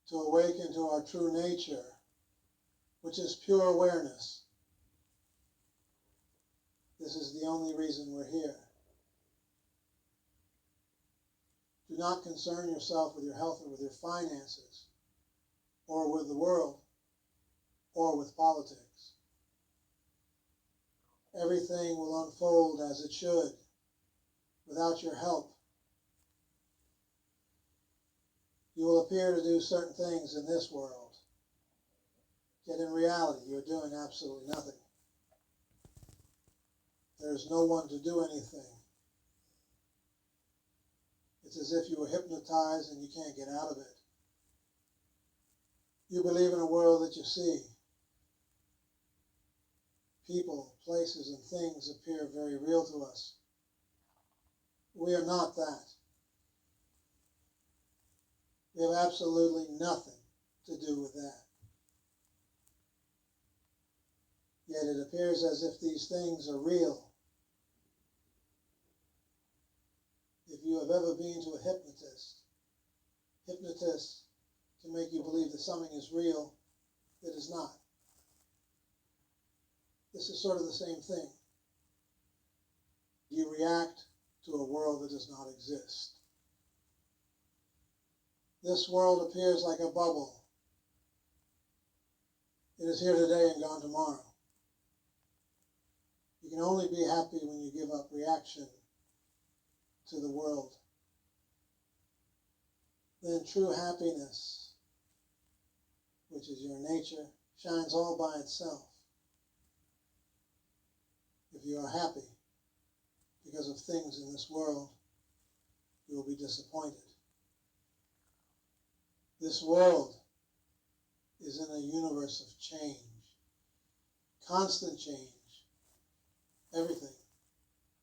to awaken to our true nature, which is pure awareness. This is the only reason we're here. Do not concern yourself with your health or with your finances, or with the world, or with politics. Everything will unfold as it should, without your help. You will appear to do certain things in this world, yet in reality you're doing absolutely nothing. There's no one to do anything. It's as if you were hypnotized and you can't get out of it. You believe in a world that you see. People, places, and things appear very real to us. We are not that. We have absolutely nothing to do with that. Yet it appears as if these things are real. If you have ever been to a hypnotist can make you believe that something is real that is not. This is sort of the same thing. You react to a world that does not exist. This world appears like a bubble. It is here today and gone tomorrow. You can only be happy when you give up reaction to the world. Then true happiness, which is your nature, shines all by itself. If you are happy because of things in this world, you will be disappointed. This world is in a universe of change, constant change. Everything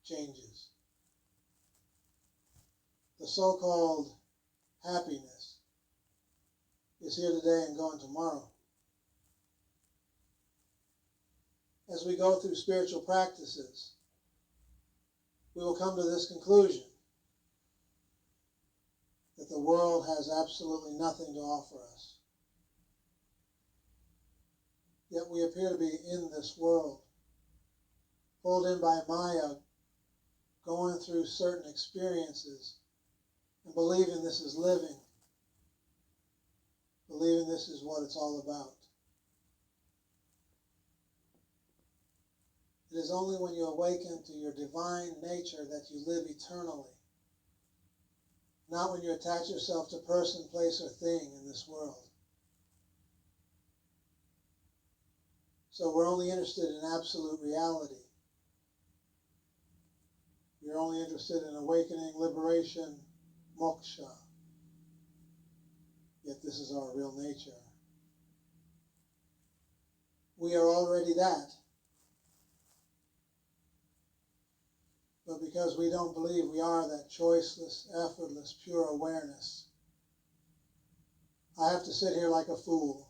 changes. The so-called happiness is here today and gone tomorrow. As we go through spiritual practices, we will come to this conclusion, that the world has absolutely nothing to offer us. Yet we appear to be in this world, pulled in by Maya, going through certain experiences, and believing this is living, believing this is what it's all about. It is only when you awaken to your divine nature that you live eternally, not when you attach yourself to person, place, or thing in this world. So we're only interested in absolute reality. We're only interested in awakening, liberation, moksha. Yet this is our real nature. We are already that. But because we don't believe we are that choiceless, effortless, pure awareness, I have to sit here like a fool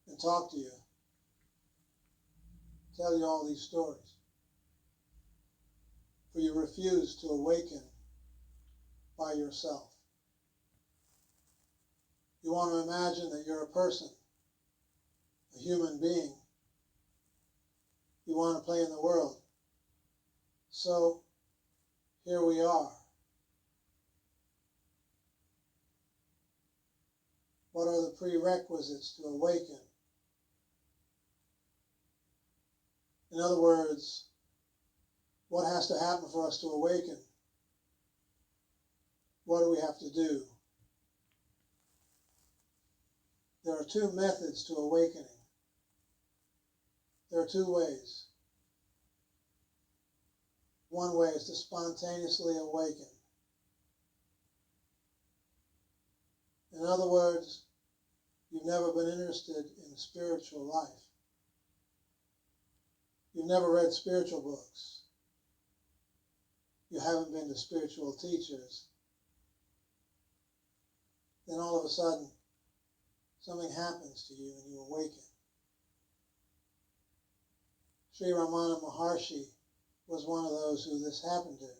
and talk to you, tell you all these stories. For you refuse to awaken by yourself. You want to imagine that you're a person, a human being. You want to play in the world. So here we are. What are the prerequisites to awaken? In other words, what has to happen for us to awaken? What do we have to do? There are two methods to awakening. There are two ways. One way is to spontaneously awaken. In other words, you've never been interested in spiritual life. You've never read spiritual books. You haven't been to spiritual teachers. Then all of a sudden, something happens to you and you awaken. Sri Ramana Maharshi was one of those who this happened to.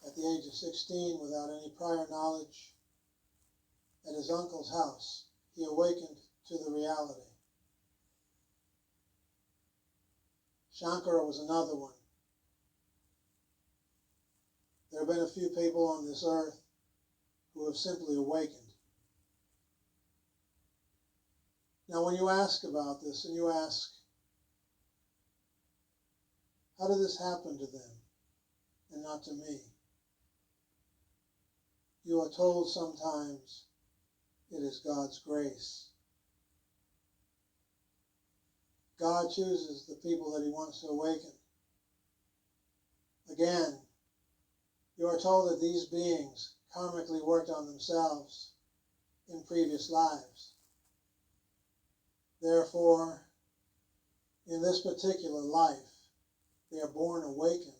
At the age of 16, without any prior knowledge, at his uncle's house, he awakened to the reality. Shankara was another one. There have been a few people on this earth who have simply awakened. Now, when you ask about this, and you ask, how did this happen to them and not to me? You are told sometimes it is God's grace. God chooses the people that he wants to awaken. Again, you are told that these beings karmically worked on themselves in previous lives. Therefore, in this particular life, they are born awakened.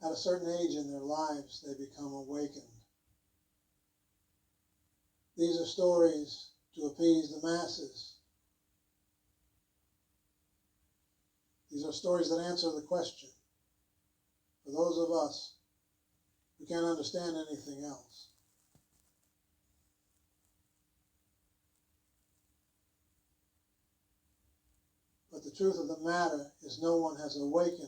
At a certain age in their lives, they become awakened. These are stories to appease the masses. These are stories that answer the question for those of us who can't understand anything else. But the truth of the matter is no one has awakened,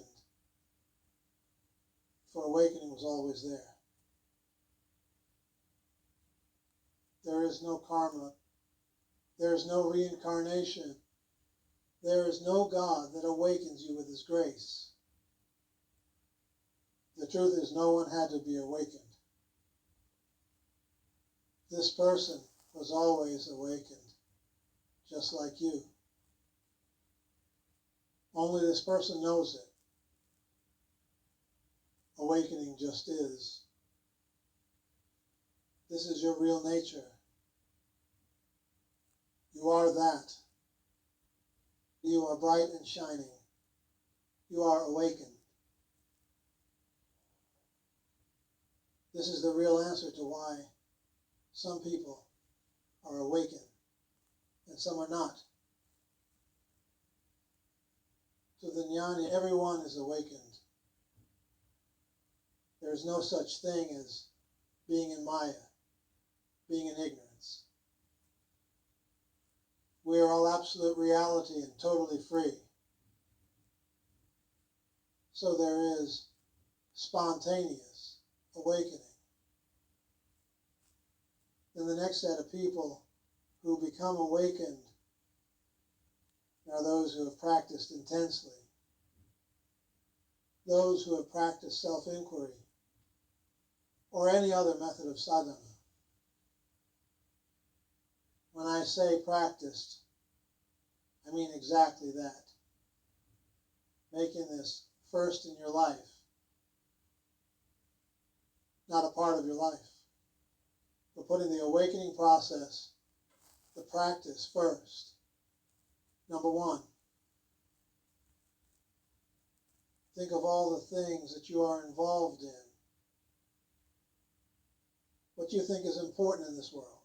for awakening was always there. There is no karma. There is no reincarnation. There is no God that awakens you with his grace. The truth is no one had to be awakened. This person was always awakened, just like you. Only this person knows it. Awakening just is. This is your real nature. You are that. You are bright and shining. You are awakened. This is the real answer to why some people are awakened and some are not. To the jnani, everyone is awakened. There is no such thing as being in Maya, being in ignorance. We are all absolute reality and totally free. So there is spontaneous awakening. Then the next set of people who become awakened are those who have practiced intensely, those who have practiced self-inquiry, or any other method of sadhana. When I say practiced, I mean exactly that. Making this first in your life, not a part of your life, but putting the awakening process, the practice first. Number one, think of all the things that you are involved in, what you think is important in this world.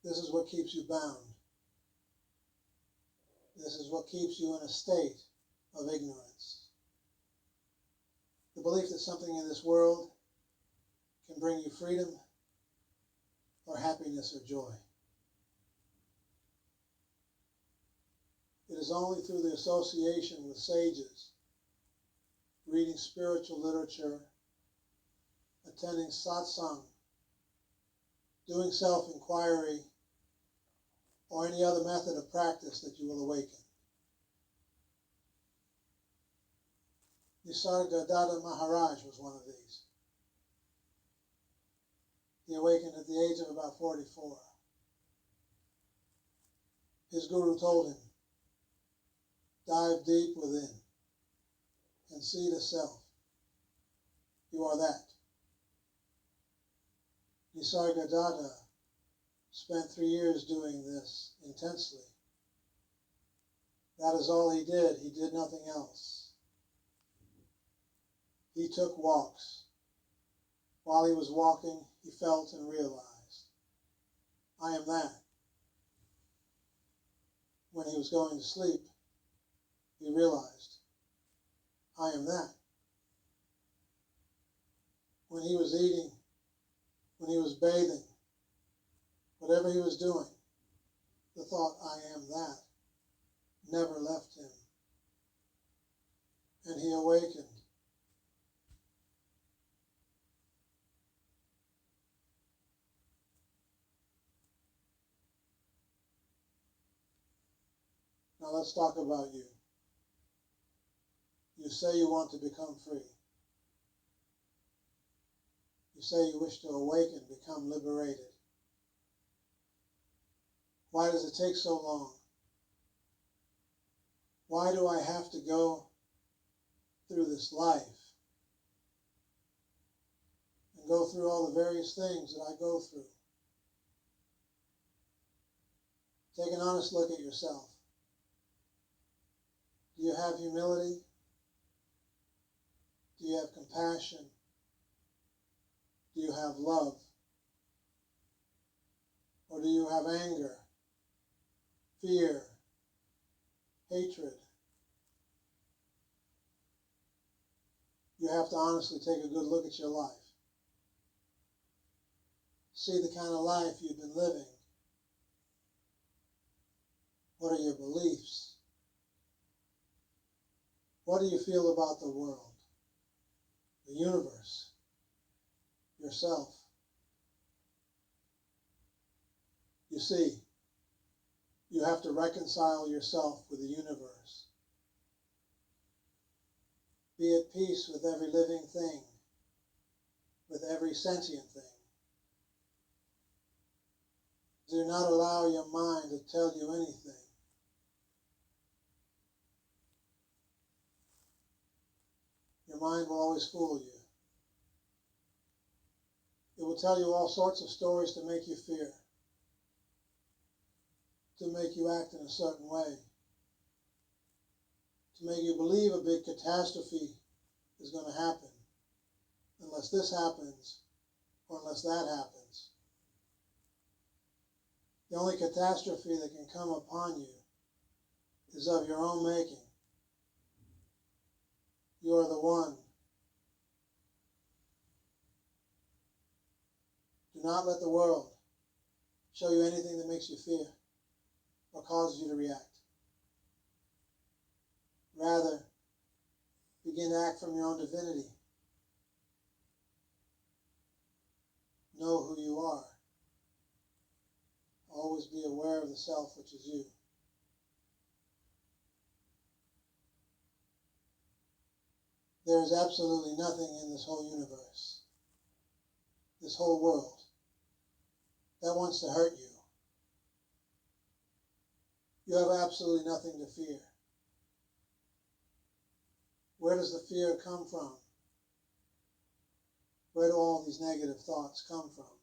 This is what keeps you bound. This is what keeps you in a state of ignorance. The belief that something in this world can bring you freedom or happiness or joy. It is only through the association with sages, reading spiritual literature, attending satsang, doing self-inquiry, or any other method of practice that you will awaken. Nisargadatta Maharaj was one of these. He awakened at the age of about 44. His guru told him, dive deep within and see the self. You are that. Nisargadatta spent 3 years doing this intensely. That is all he did. He did nothing else. He took walks. While he was walking, he felt and realized, I am that. When he was going to sleep, he realized, I am that. When he was eating when he was bathing, whatever he was doing, the thought, I am that, never left him. And he awakened. Now let's talk about you. You say you want to become free. You say you wish to awaken, become liberated. Why does it take so long? Why do I have to go through this life and go through all the various things that I go through? Take an honest look at yourself. Do you have humility? Do you have compassion? Do you have love? Or do you have anger, fear, hatred? You have to honestly take a good look at your life. See the kind of life you've been living. What are your beliefs? What do you feel about the world, the universe, yourself? You see, you have to reconcile yourself with the universe. Be at peace with every living thing, with every sentient thing. Do not allow your mind to tell you anything. Your mind will always fool you. It will tell you all sorts of stories to make you fear, to make you act in a certain way, to make you believe a big catastrophe is going to happen, unless this happens or unless that happens. The only catastrophe that can come upon you is of your own making. You are the one. Do not let the world show you anything that makes you fear or causes you to react. Rather, begin to act from your own divinity. Know who you are. Always be aware of the self, which is you. There is absolutely nothing in this whole universe, this whole world, that wants to hurt you. You have absolutely nothing to fear. Where does the fear come from? Where do all these negative thoughts come from?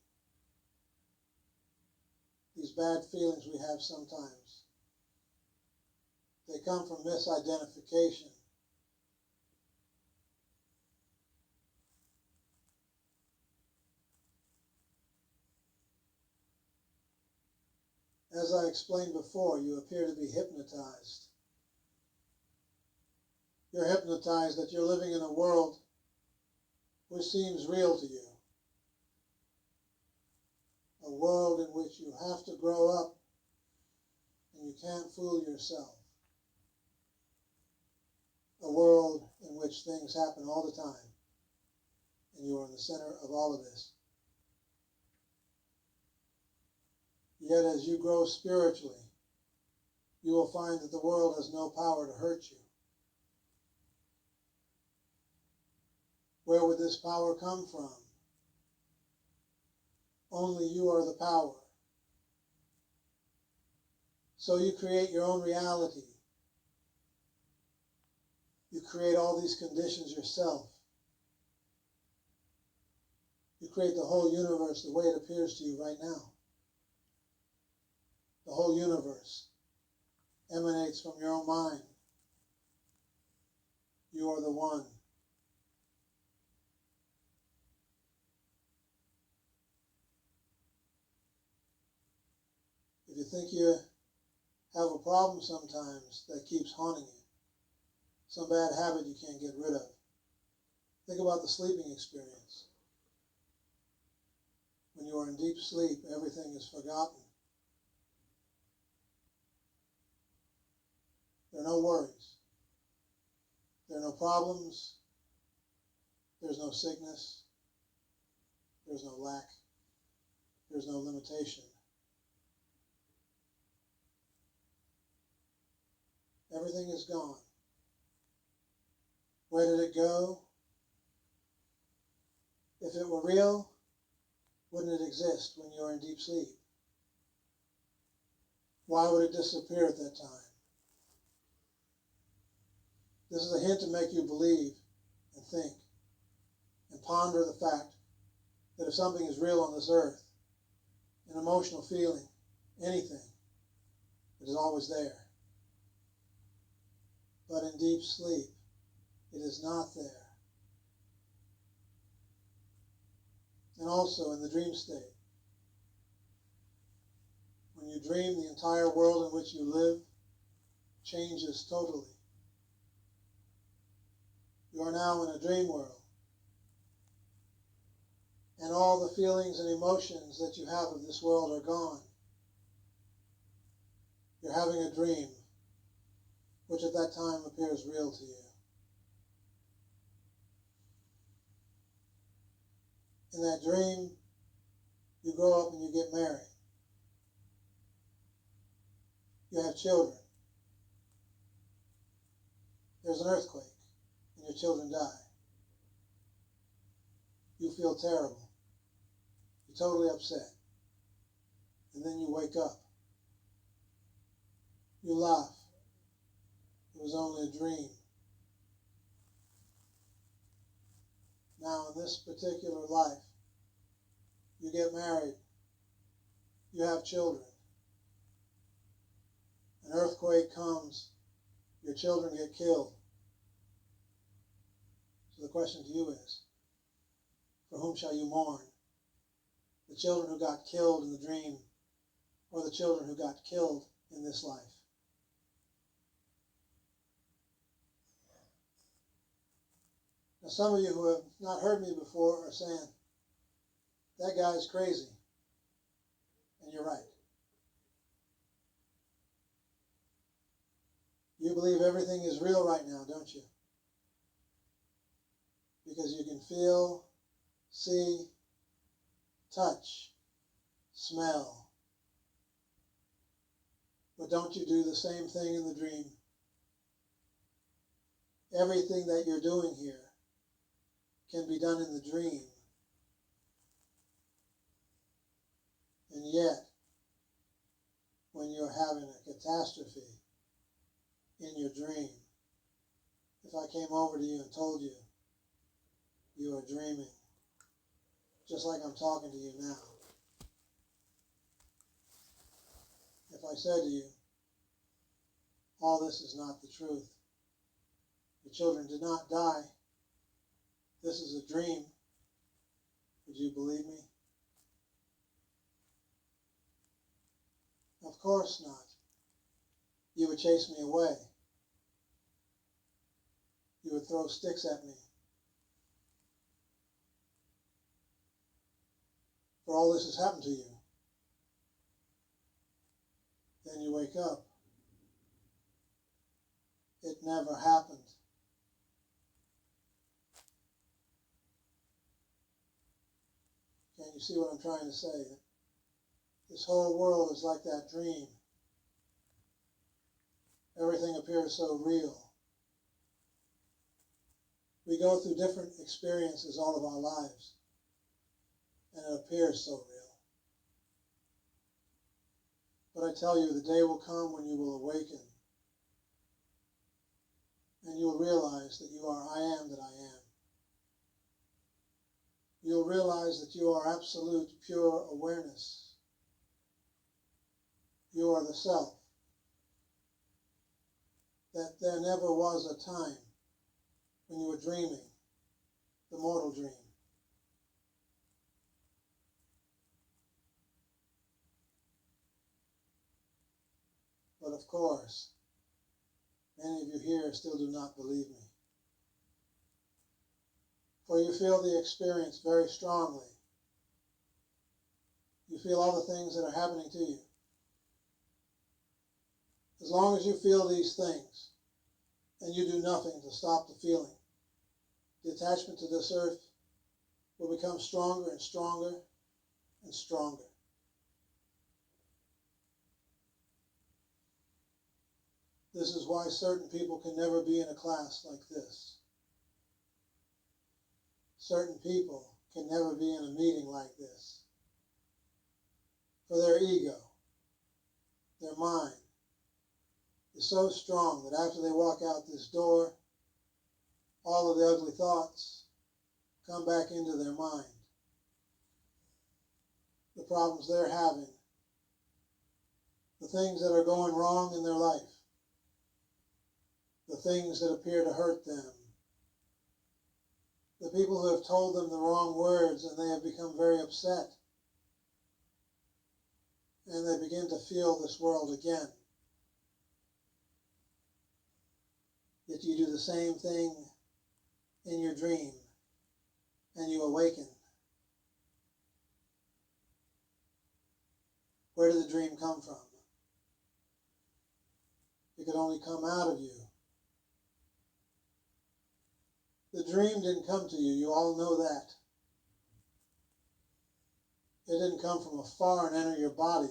These bad feelings we have sometimes. They come from misidentification. As I explained before, you appear to be hypnotized. You're hypnotized that you're living in a world which seems real to you. A world in which you have to grow up and you can't fool yourself. A world in which things happen all the time and you are in the center of all of this. Yet as you grow spiritually, you will find that the world has no power to hurt you. Where would this power come from? Only you are the power. So you create your own reality. You create all these conditions yourself. You create the whole universe the way it appears to you right now. The whole universe emanates from your own mind. You are the one. If you think you have a problem sometimes that keeps haunting you, some bad habit you can't get rid of, think about the sleeping experience. When you are in deep sleep, everything is forgotten. There are no worries. There are no problems. There's no sickness. There's no lack. There's no limitation. Everything is gone. Where did it go? If it were real, wouldn't it exist when you're in deep sleep? Why would it disappear at that time? This is a hint to make you believe and think and ponder the fact that if something is real on this earth, an emotional feeling, anything, it is always there. But in deep sleep, it is not there. And also in the dream state, when you dream, the entire world in which you live changes totally. You are now in a dream world. And all the feelings and emotions that you have of this world are gone. You're having a dream, which at that time appears real to you. In that dream, you grow up and you get married. You have children. There's an earthquake, and your children die. You feel terrible. You're totally upset. And then you wake up. You laugh. It was only a dream. Now, in this particular life, you get married. You have children. An earthquake comes. Your children get killed. So the question to you is, for whom shall you mourn? The children who got killed in the dream, or the children who got killed in this life? Now, some of you who have not heard me before are saying, that guy's crazy. And you're right. You believe everything is real right now, don't you? Because you can feel, see, touch, smell. But don't you do the same thing in the dream? Everything that you're doing here can be done in the dream. And yet, when you're having a catastrophe in your dream, if I came over to you and told you you are dreaming, just like I'm talking to you now, if I said to you, all this is not the truth, your children did not die, this is a dream, would you believe me? Of course not. You would chase me away. You would throw sticks at me. For all this has happened to you. Then you wake up. It never happened. Can you see what I'm trying to say? This whole world is like that dream. Everything appears so real. We go through different experiences all of our lives, and it appears so real. But I tell you, the day will come when you will awaken, and you will realize that you are I am that I am. You'll realize that you are absolute, pure awareness. You are the self. That there never was a time when you were dreaming, the mortal dream. But of course, many of you here still do not believe me. For you feel the experience very strongly. You feel all the things that are happening to you. As long as you feel these things and you do nothing to stop the feeling, the attachment to this earth will become stronger and stronger and stronger. This is why certain people can never be in a class like this. Certain people can never be in a meeting like this. For their ego, their mind, is so strong that after they walk out this door, all of the ugly thoughts come back into their mind. The problems they're having, the things that are going wrong in their life, the things that appear to hurt them, the people who have told them the wrong words and they have become very upset, and they begin to feel this world again. Yet you do the same thing in your dream, and you awaken. Where did the dream come from? It could only come out of you. The dream didn't come to you. You all know that. It didn't come from afar and enter your body.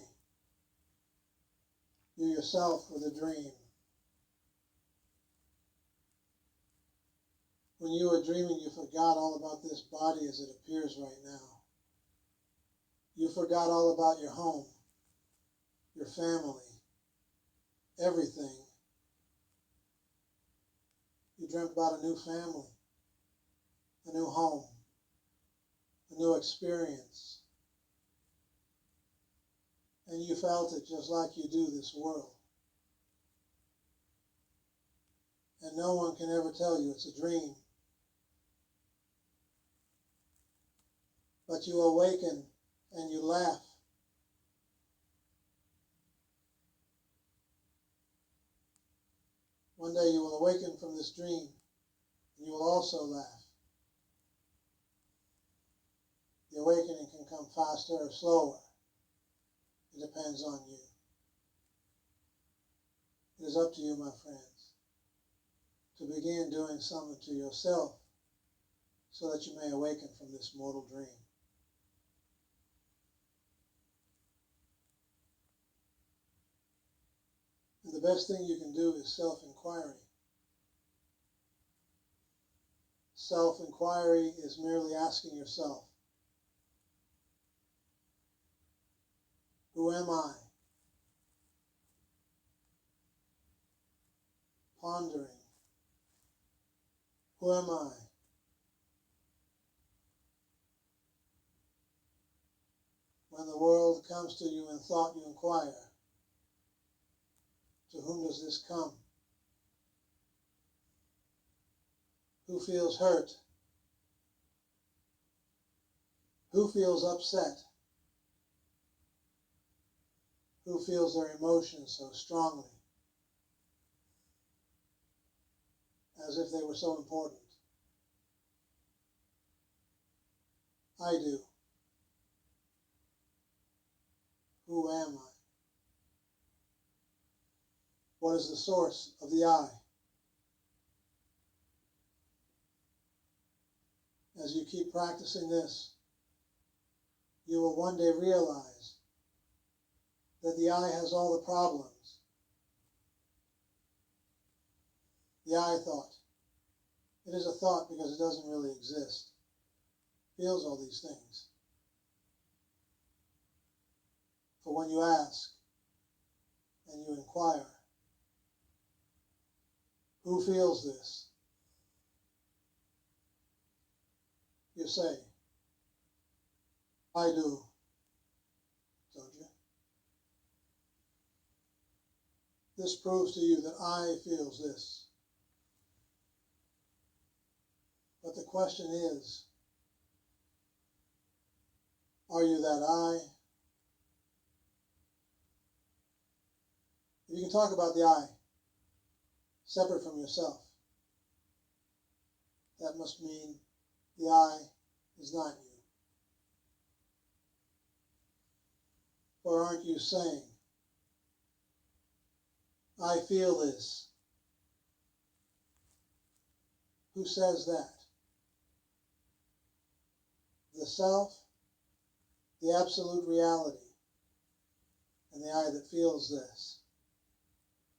You yourself were the dream. When you were dreaming, you forgot all about this body as it appears right now. You forgot all about your home, your family, everything. You dreamt about a new family, a new home, a new experience. And you felt it just like you do this world. And no one can ever tell you it's a dream. But you awaken and you laugh. One day you will awaken from this dream and you will also laugh. The awakening can come faster or slower. It depends on you. It is up to you, my friends, to begin doing something to yourself so that you may awaken from this mortal dream. And the best thing you can do is self-inquiry. Self-inquiry is merely asking yourself, who am I? Pondering, who am I? When the world comes to you in thought, you inquire, to whom does this come? Who feels hurt? Who feels upset? Who feels their emotions so strongly, as if they were so important? I do. Who am I? What is the source of the I? As you keep practicing this, you will one day realize that the I has all the problems. The I thought. It is a thought because it doesn't really exist. It feels all these things. For when you ask and you inquire, who feels this? You say, I do, don't you? This proves to you that I feels this. But the question is, are you that I? If you can talk about the I, separate from yourself, that must mean the I is not you. Or aren't you saying, I feel this? Who says that? The self, the absolute reality, and the I that feels this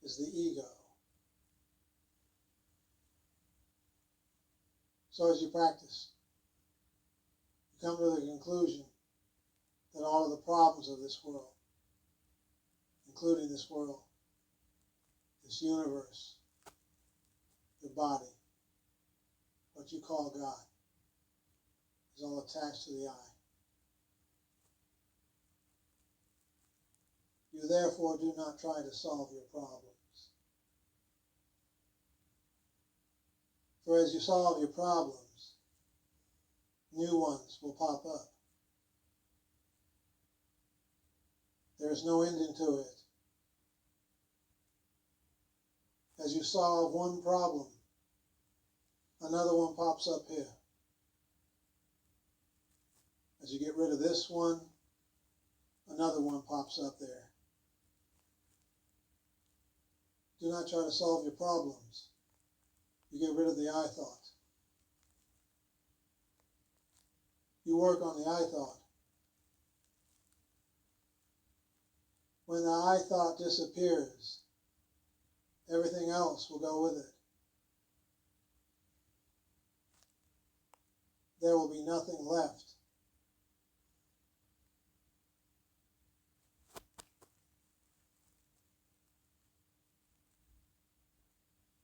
is the ego. So as you practice, you come to the conclusion that all of the problems of this world, including this world, this universe, your body, what you call God, is all attached to the I. You therefore do not try to solve your problems. For as you solve your problems, new ones will pop up. There is no ending to it. As you solve one problem, another one pops up here. As you get rid of this one, another one pops up there. Do not try to solve your problems. You get rid of the I thought. You work on the I thought. When the I thought disappears, everything else will go with it. There will be nothing left.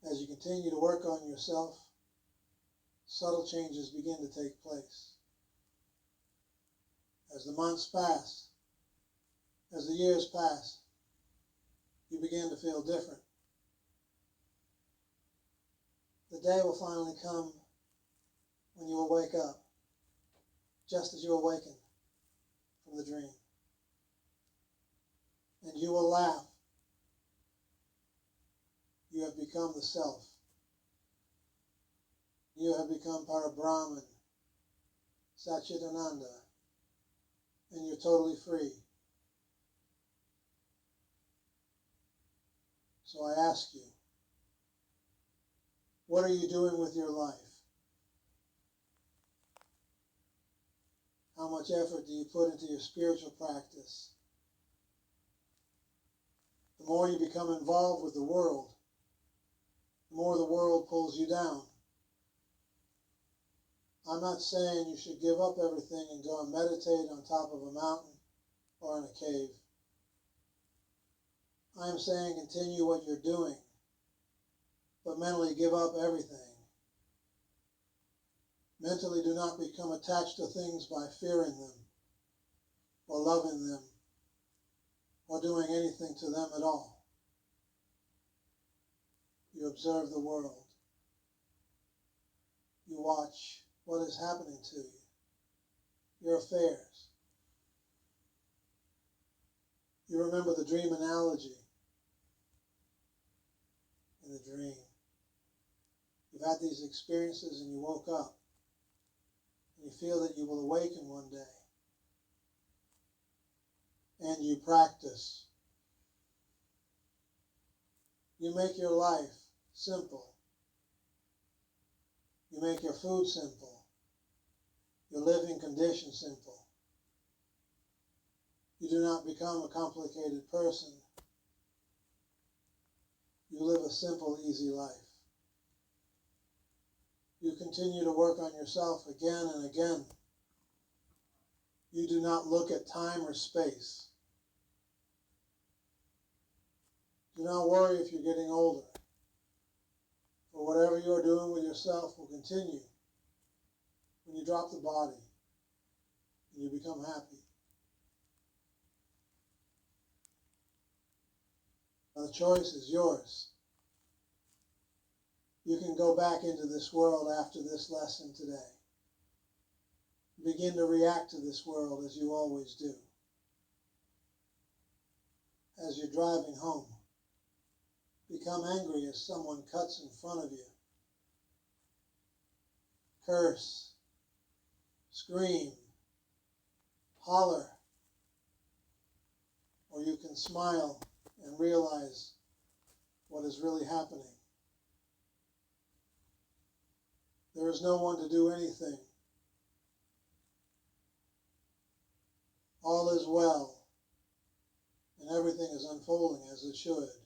As you continue to work on yourself, subtle changes begin to take place. As the months pass, as the years pass, you begin to feel different. The day will finally come when you will wake up, just as you awaken from the dream. And you will laugh. You have become the self. You have become Parabrahman, Satchitananda, and you're totally free. So I ask you, what are you doing with your life? How much effort do you put into your spiritual practice? The more you become involved with the world, the more the world pulls you down. I'm not saying you should give up everything and go and meditate on top of a mountain or in a cave. I am saying continue what you're doing, but mentally give up everything. Mentally do not become attached to things by fearing them, or loving them, or doing anything to them at all. You observe the world. You watch what is happening to you, your affairs. You remember the dream analogy in the dream. You've had these experiences and you woke up and you feel that you will awaken one day. And you practice. You make your life simple. You make your food simple. Your living conditions simple. You do not become a complicated person. You live a simple, easy life. You continue to work on yourself again and again. You do not look at time or space. Do not worry if you're getting older. For whatever you're doing with yourself will continue when you drop the body and you become happy. The choice is yours. You can go back into this world after this lesson today. Begin to react to this world as you always do. As you're driving home, become angry as someone cuts in front of you. Curse, scream, holler, or you can smile and realize what is really happening. There is no one to do anything. All is well, and everything is unfolding as it should.